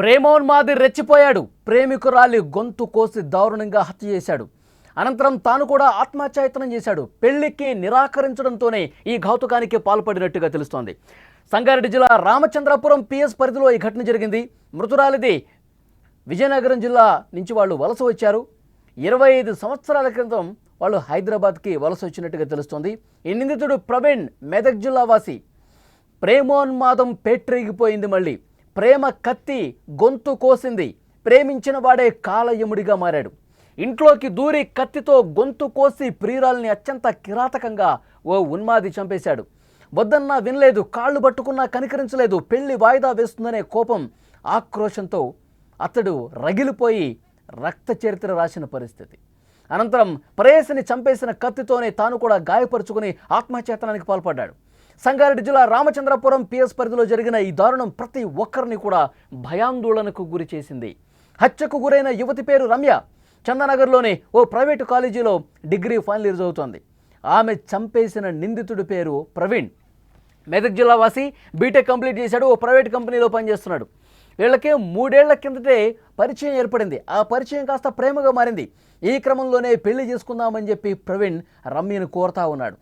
ప్రేమోన్మాది రెచ్చిపోయాడు. ప్రేమికురాలి గొంతు కోసి దారుణంగా హత్య చేశాడు. అనంతరం తాను కూడా ఆత్మహత్యాయత్నం చేశాడు. పెళ్లికి నిరాకరించడంతోనే ఈ ఘాతుకానికి పాల్పడినట్టుగా తెలుస్తోంది. సంగారెడ్డి జిల్లా రామచంద్రపురం పిఎస్ పరిధిలో ఈ ఘటన జరిగింది. మృతురాలిది విజయనగరం జిల్లా నుంచి వాళ్ళు వలస వచ్చారు. 25 సంవత్సరాల క్రితం వాళ్ళు హైదరాబాద్కి వలస వచ్చినట్టుగా తెలుస్తోంది. ఈ నిందితుడు ప్రవీణ్ మెదక్ జిల్లా వాసి. ప్రేమోన్మాదం పేట్రేగిపోయింది. మళ్ళీ ప్రేమ కత్తి గొంతు కోసింది. ప్రేమించిన వాడే కాలయముడిగా మారాడు. ఇంట్లోకి దూరి కత్తితో గొంతు కోసి ప్రియురాల్ని అత్యంత కిరాతకంగా ఓ ఉన్మాది చంపేశాడు. వద్దన్నా వినలేదు, కాళ్ళు పట్టుకున్నా కనికరించలేదు. పెళ్లి వాయిదా వేస్తుందనే కోపం, ఆక్రోశంతో అతడు రగిలిపోయి రక్త చరిత్ర రాసిన పరిస్థితి. అనంతరం ప్రేయసిని చంపేసిన కత్తితోనే తాను కూడా గాయపరుచుకుని ఆత్మహత్యాయత్నానికి పాల్పడ్డాడు. సంగారెడ్డి జిల్లా రామచంద్రపురం పిఎస్ పరిధిలో జరిగిన ఈ దారుణం ప్రతి ఒక్కరిని కూడా భయాందోళనకు గురి చేసింది. హత్యకు గురైన యువతి పేరు రమ్య. చందానగర్లోని ఓ ప్రైవేటు కాలేజీలో డిగ్రీ ఫైనల్ ఇయర్ చదువుతోంది. ఆమె చంపేసిన నిందితుడి పేరు ప్రవీణ్. మెదక్ జిల్లా వాసి, బీటెక్ కంప్లీట్ చేశాడు. ఓ ప్రైవేట్ కంపెనీలో పనిచేస్తున్నాడు. వీళ్ళకి 3 ఏళ్ల కిందటే పరిచయం ఏర్పడింది. ఆ పరిచయం కాస్త ప్రేమగా మారింది. ఈ క్రమంలోనే పెళ్లి చేసుకుందామని చెప్పి ప్రవీణ్ రమ్యను కోరుతా ఉన్నాడు.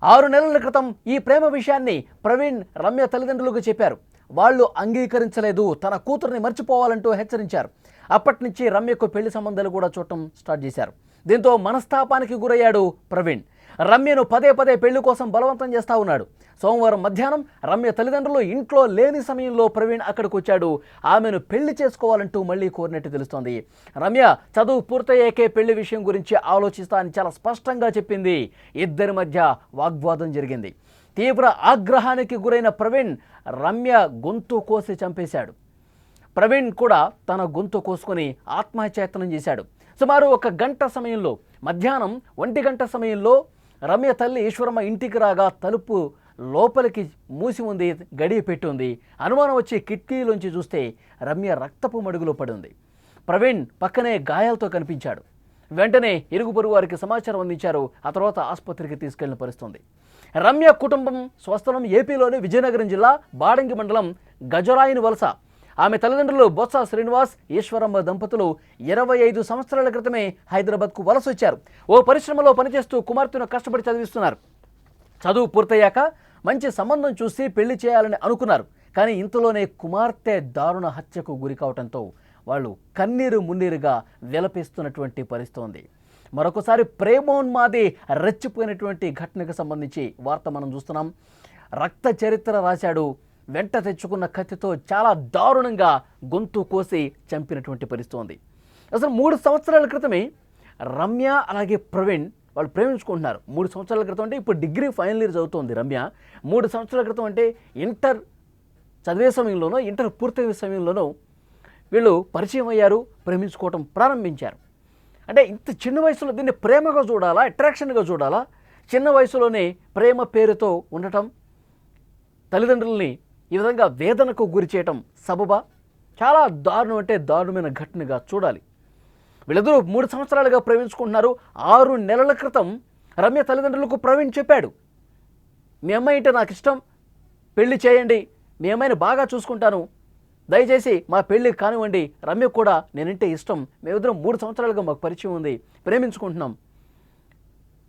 6 నెలల క్రితం ఈ ప్రేమ విషయాన్ని ప్రవీణ్ రమ్య తల్లిదండ్రులకు చెప్పారు. వాళ్ళు అంగీకరించలేదు. తన కూతుర్ని మర్చిపోవాలంటూ హెచ్చరించారు. అప్పటి నుంచి రమ్యకు పెళ్లి సంబంధాలు కూడా చూడటం స్టార్ట్ చేశారు. దీంతో మనస్తాపానికి గురయ్యాడు ప్రవీణ్. రమ్యను పదే పదే పెళ్లి కోసం బలవంతం చేస్తూ ఉన్నాడు. సోమవారం మధ్యాహ్నం రమ్య తల్లిదండ్రులు ఇంట్లో లేని సమయంలో ప్రవీణ్ అక్కడికి వచ్చాడు. ఆమెను పెళ్లి చేసుకోవాలంటూ మళ్ళీ కోరినట్టు తెలుస్తోంది. రమ్య చదువు పూర్తయ్యాకే పెళ్లి విషయం గురించి ఆలోచిస్తా అని చాలా స్పష్టంగా చెప్పింది. ఇద్దరి మధ్య వాగ్వాదం జరిగింది. తీవ్ర ఆగ్రహానికి గురైన ప్రవీణ్ రమ్య గొంతు కోసి చంపేశాడు. ప్రవీణ్ కూడా తన గొంతు కోసుకొని ఆత్మహత్యాయత్నం చేశాడు. సుమారు 1 గంట సమయంలో, మధ్యాహ్నం 1 గంట సమయంలో రమ్య తల్లి ఈశ్వరమ్మ ఇంటికి రాగా తలుపు లోపలికి మూసి ఉంది, గడియ పెట్టి ఉంది. అనుమానం వచ్చి కిటికీలోంచి చూస్తే రమ్య రక్తపు మడుగులో పడి ఉంది. ప్రవీణ్ పక్కనే గాయాలతో కనిపించాడు. వెంటనే ఇరుగు పొరుగు వారికి సమాచారం అందించారు. ఆ తర్వాత ఆసుపత్రికి తీసుకెళ్లిన పరిస్థితి. రమ్య కుటుంబం స్వస్థలం ఏపీలోని విజయనగరం జిల్లా బాడంగి మండలం గజరాయిని వలస. ఆమె తల్లిదండ్రులు బొత్స శ్రీనివాస్, ఈశ్వరమ్మ దంపతులు 25 సంవత్సరాల క్రితమే హైదరాబాద్కు వలస వచ్చారు. ఓ పరిశ్రమలో పనిచేస్తూ కుమార్తెను కష్టపడి చదివిస్తున్నారు. చదువు పూర్తయ్యాక మంచి సంబంధం చూసి పెళ్లి చేయాలని అనుకున్నారు. కానీ ఇంతలోనే కుమార్తె దారుణ హత్యకు గురి కావడంతో వాళ్ళు కన్నీరు మున్నీరుగా విలపిస్తున్నటువంటి పరిస్థితి ఉంది. మరొకసారి ప్రేమోన్మాది రెచ్చిపోయినటువంటి ఘటనకు సంబంధించి వార్త మనం చూస్తున్నాం. రక్త చరిత్ర రాశాడు. వెంట తెచ్చుకున్న కత్తితో చాలా దారుణంగా గొంతు కోసి చంపినటువంటి పరిస్థితి ఉంది. అసలు 3 సంవత్సరాల క్రితమే రమ్య అలాగే ప్రవీణ్ వాళ్ళు ప్రేమించుకుంటున్నారు. 3 సంవత్సరాల క్రితం అంటే ఇప్పుడు డిగ్రీ ఫైనల్ ఇయర్ చదువుతోంది రమ్య. 3 సంవత్సరాల క్రితం అంటే ఇంటర్ చదివే సమయంలోనో, ఇంటర్ పూర్తయ్యే సమయంలోనో వీళ్ళు పరిచయం అయ్యారు, ప్రేమించుకోవటం ప్రారంభించారు. అంటే ఇంత చిన్న వయసులో దీన్ని ప్రేమగా చూడాలా, అట్రాక్షన్గా చూడాలా? చిన్న వయసులోనే ప్రేమ పేరుతో ఉండటం, తల్లిదండ్రుల్ని ఈ విధంగా వేదనకు గురి చేయటం సబబా? చాలా దారుణం, అంటే దారుణమైన ఘటనగా చూడాలి. వీళ్ళిద్దరూ 3 సంవత్సరాలుగా ప్రేమించుకుంటున్నారు. 6 నెలల క్రితం రమ్య తల్లిదండ్రులకు ప్రవీణ్ చెప్పాడు, మీ అమ్మాయి అంటే నాకు ఇష్టం, పెళ్లి చేయండి, మీ అమ్మాయిని బాగా చూసుకుంటాను, దయచేసి మా పెళ్ళి కానివ్వండి, రమ్య కూడా నేనంటే ఇష్టం, మేమిద్దరం 3 సంవత్సరాలుగా మాకు పరిచయం ఉంది, ప్రేమించుకుంటున్నాం,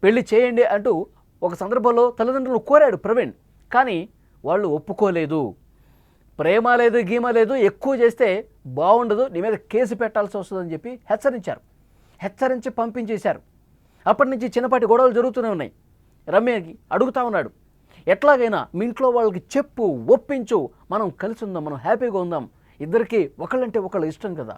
పెళ్లి చేయండి అంటూ ఒక సందర్భంలో తల్లిదండ్రులు కోరాడు ప్రవీణ్. కానీ వాళ్ళు ఒప్పుకోలేదు. ప్రేమ లేదు, గీమ లేదు, ఎక్కువ చేస్తే బాగుండదు, నీ మీద కేసు పెట్టాల్సి వస్తుందని చెప్పి హెచ్చరించారు. హెచ్చరించి పంపించేశారు. అప్పటి నుంచి చిన్నపాటి గొడవలు జరుగుతూనే ఉన్నాయి. రమ్యకి అడుగుతా ఉన్నాడు, ఎట్లాగైనా మీ ఇంట్లో వాళ్ళకి చెప్పు, ఒప్పించు, మనం కలిసి ఉందాం, మనం హ్యాపీగా ఉందాం, ఇద్దరికి ఒకళ్ళంటే ఒకళ్ళు ఇష్టం కదా,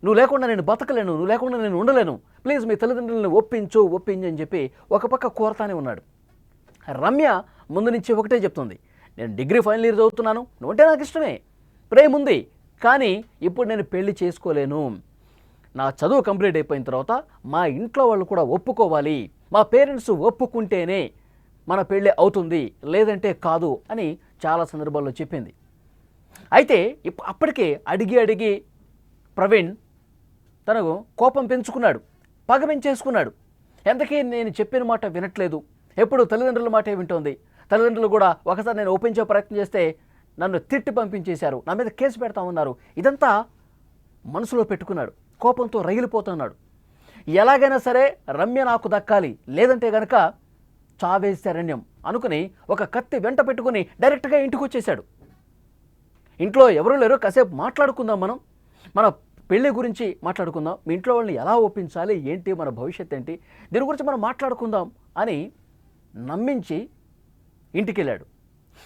నువ్వు లేకుండా నేను బతకలేను, నువ్వు లేకుండా నేను ఉండలేను, ప్లీజ్ మీ తల్లిదండ్రులను ఒప్పించు అని చెప్పి ఒక పక్క కోరతానే ఉన్నాడు. రమ్య ముందు నుంచి ఒకటే చెప్తుంది, నేను డిగ్రీ ఫైనల్ ఇయర్ చదువుతున్నాను, నువ్వంటే నాకు ఇష్టమే, ప్రేమ ఉంది, కానీ ఇప్పుడు నేను పెళ్లి చేసుకోలేను, నా చదువు కంప్లీట్ అయిపోయిన తర్వాత మా ఇంట్లో వాళ్ళు కూడా ఒప్పుకోవాలి, మా పేరెంట్స్ ఒప్పుకుంటేనే మన పెళ్ళి అవుతుంది, లేదంటే కాదు అని చాలా సందర్భాల్లో చెప్పింది. అయితే అప్పటికే అడిగి ప్రవీణ్ తనకు కోపం పెంచుకున్నాడు, పగ పెంచేసుకున్నాడు. ఎంతకీ నేను చెప్పిన మాట వినట్లేదు, ఎప్పుడు తల్లిదండ్రుల మాటే వింటోంది, తల్లిదండ్రులు కూడా ఒకసారి నేను ఒప్పించే ప్రయత్నం చేస్తే నన్ను తిట్టి పంపించేశారు, నా మీద కేసు పెడతామన్నారు. ఇదంతా మనసులో పెట్టుకున్నాడు. కోపంతో రగిలిపోతున్నాడు. ఎలాగైనా సరే రమ్య నాకు దక్కాలి, లేదంటే గనక చావే శరణ్యం అనుకుని ఒక కత్తి వెంట పెట్టుకుని డైరెక్ట్గా ఇంటికి వచ్చేసాడు. ఇంట్లో ఎవరూ లేరు, కాసేపు మాట్లాడుకుందాం, మన పెళ్లి గురించి మాట్లాడుకుందాం, మీ ఇంట్లో వాళ్ళని ఎలా ఒప్పించాలి, ఏంటి మన భవిష్యత్ ఏంటి, దీని గురించి మనం మాట్లాడుకుందాం అని నమ్మించి ఇంటికి వెళ్ళాడు.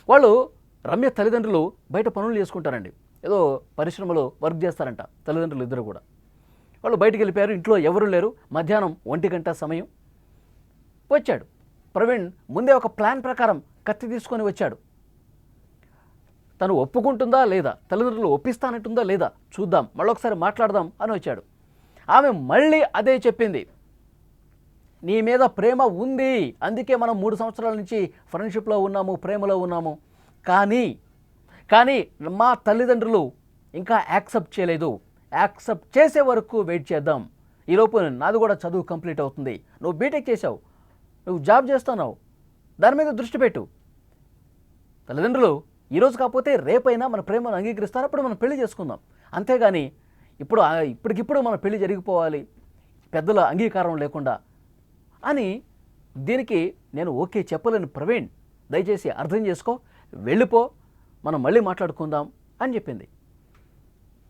వాళ్ళు రమ్య తల్లిదండ్రులు బయట పనులు చేసుకుంటారండి, ఏదో పరిశ్రమలో వర్క్ చేస్తారంట తల్లిదండ్రులు ఇద్దరు కూడా. వాళ్ళు బయటికి వెళ్ళిపోయారు, ఇంట్లో ఎవరు లేరు. మధ్యాహ్నం 1 గంట సమయం. వచ్చాడు ప్రవీణ్. ముందే ఒక ప్లాన్ ప్రకారం కత్తి తీసుకొని వచ్చాడు. తను ఒప్పుకుంటుందా లేదా, తల్లిదండ్రులు ఒప్పిస్తానంటుందా లేదా చూద్దాం, మళ్ళొకసారి మాట్లాడదాం అని వచ్చాడు. ఆమె మళ్ళీ అదే చెప్పింది, నీ మీద ప్రేమ ఉంది, అందుకే మనం 3 సంవత్సరాల నుంచి ఫ్రెండ్షిప్లో ఉన్నాము, ప్రేమలో ఉన్నాము, కానీ మా తల్లిదండ్రులు ఇంకా యాక్సెప్ట్ చేయలేదు. యాక్సెప్ట్ చేసే వరకు వెయిట్ చేద్దాం. ఈలోపు నాది కూడా చదువు కంప్లీట్ అవుతుంది, నువ్వు బీటెక్ చేసావు, నువ్వు జాబ్ చేస్తున్నావు, దాని మీద దృష్టి పెట్టు. తల్లిదండ్రులు ఈరోజు కాకపోతే రేపైనా మన ప్రేమను అంగీకరిస్తారు, అప్పుడు మనం పెళ్లి చేసుకుందాం. అంతేగాని ఇప్పటికిప్పుడు మన పెళ్లి జరిగిపోవాలి పెద్దల అంగీకారం లేకుండా అని దీనికి నేను ఓకే చెప్పలేను ప్రవీణ్, దయచేసి అర్థం చేసుకో, వెళ్ళిపో, మనం మళ్ళీ మాట్లాడుకుందాం అని చెప్పింది.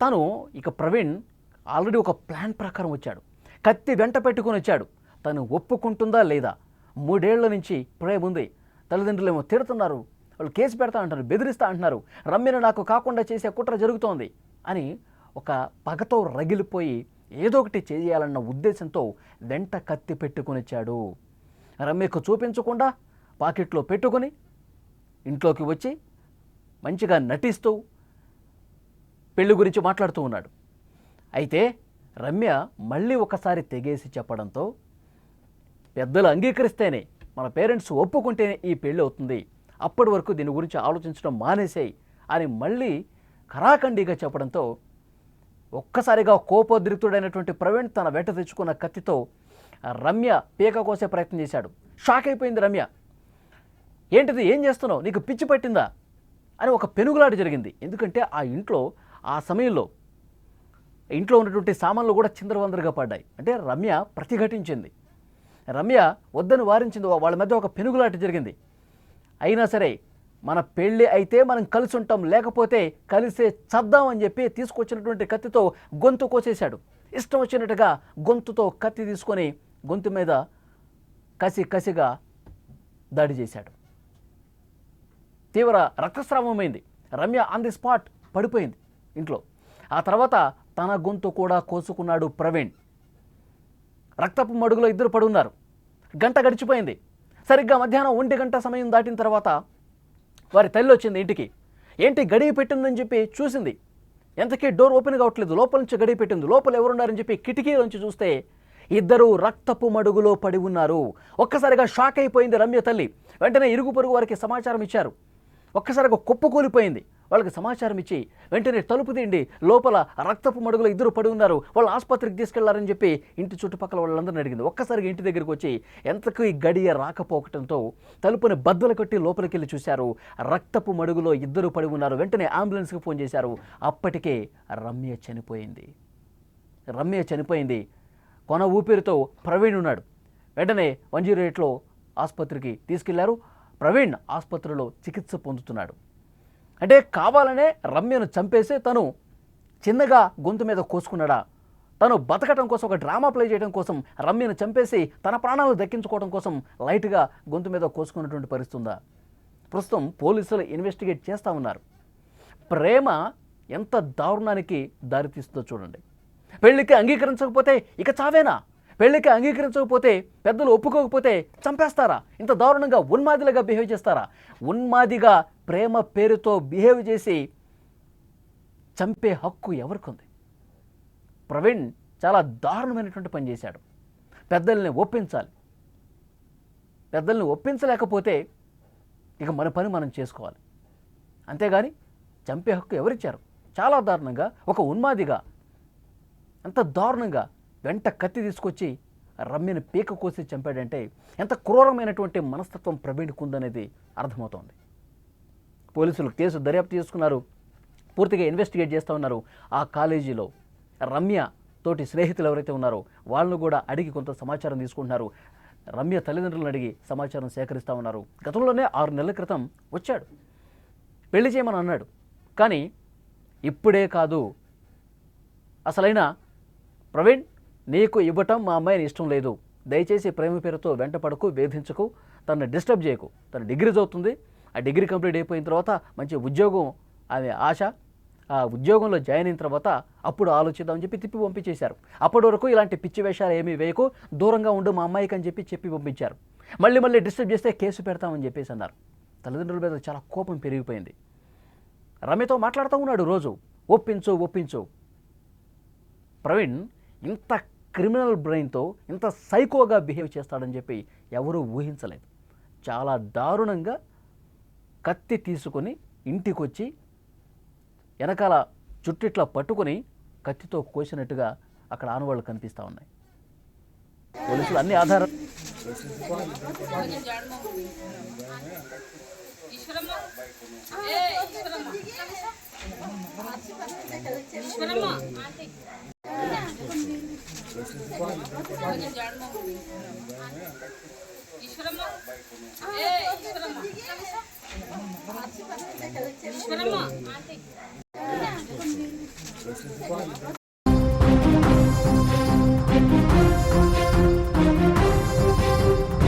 తను ఇక ప్రవీణ్ ఆల్రెడీ ఒక ప్లాన్ ప్రకారం వచ్చాడు, కత్తి వెంట పెట్టుకుని వచ్చాడు. తను ఒప్పుకుంటుందా లేదా, 3 ఏళ్ల నుంచి ప్రేమ ఉంది, తల్లిదండ్రులు ఏమో తిడుతున్నారు, వాళ్ళు కేసు పెడతా అంటారు, బెదిరిస్తా అంటున్నారు, రమ్యను నాకు కాకుండా చేసే కుట్ర జరుగుతోంది అని ఒక పగతో రగిలిపోయి ఏదో ఒకటి చేయాలన్న ఉద్దేశంతో వెంట కత్తి పెట్టుకుని వచ్చాడు. రమ్యకు చూపించకుండా పాకెట్లో పెట్టుకుని ఇంట్లోకి వచ్చి మంచిగా నటిస్తూ పెళ్లి గురించి మాట్లాడుతూ ఉన్నాడు. అయితే రమ్య మళ్ళీ ఒకసారి తెగేసి చెప్పడంతో, పెద్దలు అంగీకరిస్తేనే, మన పేరెంట్స్ ఒప్పుకుంటేనే ఈ పెళ్ళి అవుతుంది, అప్పటి వరకు దీని గురించి ఆలోచించడం మానేసేయి అని మళ్ళీ ఖరాఖండిగా చెప్పడంతో ఒక్కసారిగా కోపోద్రిక్తుడైనటువంటి ప్రవీణ్ తన వెంట తెచ్చుకున్న కత్తితో రమ్య పీక కోసే ప్రయత్నం చేశాడు. షాక్ అయిపోయింది రమ్య. ఏంటిది, ఏం చేస్తున్నావు, నీకు పిచ్చి పట్టిందా అని ఒక పెనుగులాట జరిగింది. ఎందుకంటే ఆ ఇంట్లో ఆ సమయంలో ఇంట్లో ఉన్నటువంటి సామాన్లు కూడా చిందరవందరగా పడ్డాయి. అంటే రమ్య ప్రతిఘటించింది, రమ్య వద్దని వారించింది, వాళ్ళ మధ్య ఒక పెనుగులాట జరిగింది. అయినా సరే మన పెళ్ళి అయితే మనం కలిసి ఉంటాం, లేకపోతే కలిసే చద్దాం అని చెప్పి తీసుకొచ్చినటువంటి కత్తితో గొంతు కోసేశాడు. ఇష్టం వచ్చినట్టుగా గొంతుతో కత్తి తీసుకొని గొంతు మీద కసిగా దాడి చేశాడు. తీవ్ర రక్తస్రావమైంది. రమ్య ఆన్ ది స్పాట్ పడిపోయింది ఇంట్లో. ఆ తర్వాత తన గొంతు కూడా కోసుకున్నాడు ప్రవీణ్. రక్తపు మడుగులో ఇద్దరు పడున్నారు. గంట గడిచిపోయింది. సరిగ్గా మధ్యాహ్నం 1 గంట సమయం దాటిన తర్వాత వారి తల్లి వచ్చింది ఇంటికి. ఏంటి గడియ పెట్టిందని చెప్పి చూసింది. ఎంతకీ డోర్ ఓపెన్ కావట్లేదు, లోపల నుంచి గడియ పెట్టింది. లోపల ఎవరున్నారని చెప్పి కిటికీలోంచి చూస్తే ఇద్దరు రక్తపు మడుగులో పడి ఉన్నారు. ఒక్కసారిగా షాక్ అయిపోయింది రమ్య తల్లి. వెంటనే ఇరుగు పొరుగు వారికి సమాచారం ఇచ్చారు. ఒక్కసారిగా కుప్పకూలిపోయింది. వాళ్ళకి సమాచారం ఇచ్చి వెంటనే తలుపు తీయండి, లోపల రక్తపు మడుగులో ఇద్దరు పడి ఉన్నారు, వాళ్ళు ఆసుపత్రికి తీసుకెళ్లారని చెప్పి ఇంటి చుట్టుపక్కల వాళ్ళందరినీ అడిగింది. ఒక్కసారిగా ఇంటి దగ్గరికి వచ్చి ఎంతకు ఈ గడియ రాకపోవటంతో తలుపుని బద్దలు కొట్టి లోపలికి వెళ్ళి చూశారు. రక్తపు మడుగులో ఇద్దరు పడి ఉన్నారు. వెంటనే అంబులెన్స్కి ఫోన్ చేశారు. అప్పటికే రమ్య చనిపోయింది. కొన ఊపిరితో ప్రవీణ్ ఉన్నాడు. వెంటనే 108లో ఆసుపత్రికి తీసుకెళ్లారు. ప్రవీణ్ ఆసుపత్రిలో చికిత్స పొందుతున్నాడు. అంటే కావాలనే రమ్యను చంపేసి తను చిన్నగా గొంతు మీద కోసుకున్నాడా, తను బతకటం కోసం ఒక డ్రామా ప్లే చేయడం కోసం రమ్యను చంపేసి తన ప్రాణాలు దక్కించుకోవడం కోసం లైట్గా గొంతు మీద కోసుకున్నటువంటి పరిస్థితి ఉందా? ప్రస్తుతం పోలీసులు ఇన్వెస్టిగేట్ చేస్తూ ఉన్నారు. ప్రేమ ఎంత దారుణానికి దారితీస్తుందో చూడండి. పెళ్లికి అంగీకరించకపోతే ఇక చావేనా? పెళ్లికి అంగీకరించకపోతే, పెద్దలు ఒప్పుకోకపోతే చంపేస్తారా? ఇంత దారుణంగా ఉన్మాదిలుగా బిహేవ్ చేస్తారా? ఉన్మాదిగా ప్రేమ పేరుతో బిహేవ్ చేసి చంపే హక్కు ఎవరికుంది? ప్రవీణ్ చాలా దారుణమైనటువంటి పని చేశాడు. పెద్దల్ని ఒప్పించాలి. పెద్దల్ని ఒప్పించలేకపోతే ఇక మన పని మనం చేసుకోవాలి. అంతేగాని చంపే హక్కు ఎవరిచ్చారు? చాలా దారుణంగా ఒక ఉన్మాదిగా, అంత దారుణంగా వెంట కత్తి తీసుకొచ్చి రమ్యని పీక కోసి చంపాడంటే ఎంత క్రూరమైనటువంటి మనస్తత్వం ప్రవీణ్కు ఉందనేది అర్థమవుతోంది. పోలీసులు కేసు దర్యాప్తు చేసుకున్నారు, పూర్తిగా ఇన్వెస్టిగేట్ చేస్తూ ఉన్నారు. ఆ కాలేజీలో రమ్య తోటి స్నేహితులు ఎవరైతే ఉన్నారో వాళ్ళను కూడా అడిగి కొంత సమాచారం తీసుకుంటున్నారు. రమ్య తల్లిదండ్రులను అడిగి సమాచారం సేకరిస్తూ ఉన్నారు. గతంలోనే 6 నెలల క్రితం వచ్చాడు, పెళ్లి చేయమని అన్నాడు. కానీ ఇప్పుడే కాదు, అసలైన ప్రవీణ్ నీకు ఇవ్వటం మా అమ్మాయిని ఇష్టం లేదు, దయచేసి ప్రేమ పేరుతో వెంటపడకు, వేధించకు, తనని డిస్టర్బ్ చేయకు. తను డిగ్రీ చదువుతుంది, ఆ డిగ్రీ కంప్లీట్ అయిపోయిన తర్వాత మంచి ఉద్యోగం ఆమె ఆశ, ఆ ఉద్యోగంలో జాయిన్ అయిన తర్వాత అప్పుడు ఆలోచిద్దామని చెప్పి తిప్పి పంపించేశారు. అప్పటి వరకు ఇలాంటి పిచ్చి వేషాలు ఏమీ వేయకు, దూరంగా ఉండు మా అమ్మాయికి అని చెప్పి పంపించారు. మళ్ళీ డిస్టర్బ్ చేస్తే కేసు పెడతామని చెప్పేసి అన్నారు. తల్లిదండ్రుల మీద చాలా కోపం పెరిగిపోయింది. రమ్యతో మాట్లాడుతూ ఉన్నాడు రోజు, ఒప్పించు. ప్రవీణ్ ఇంత క్రిమినల్ బ్రెయిన్తో ఇంత సైకోగా బిహేవ్ చేస్తాడని చెప్పి ఎవరూ ఊహించలేదు. చాలా దారుణంగా కత్తి తీసుకొని ఇంటికొచ్చి వెనకాల చుట్టిట్లా పట్టుకొని కత్తితో కోసినట్టుగా అక్కడ ఆనవాళ్ళు కనిపిస్తూ ఉన్నాయి. పోలీసులు అన్ని ఆధారాలు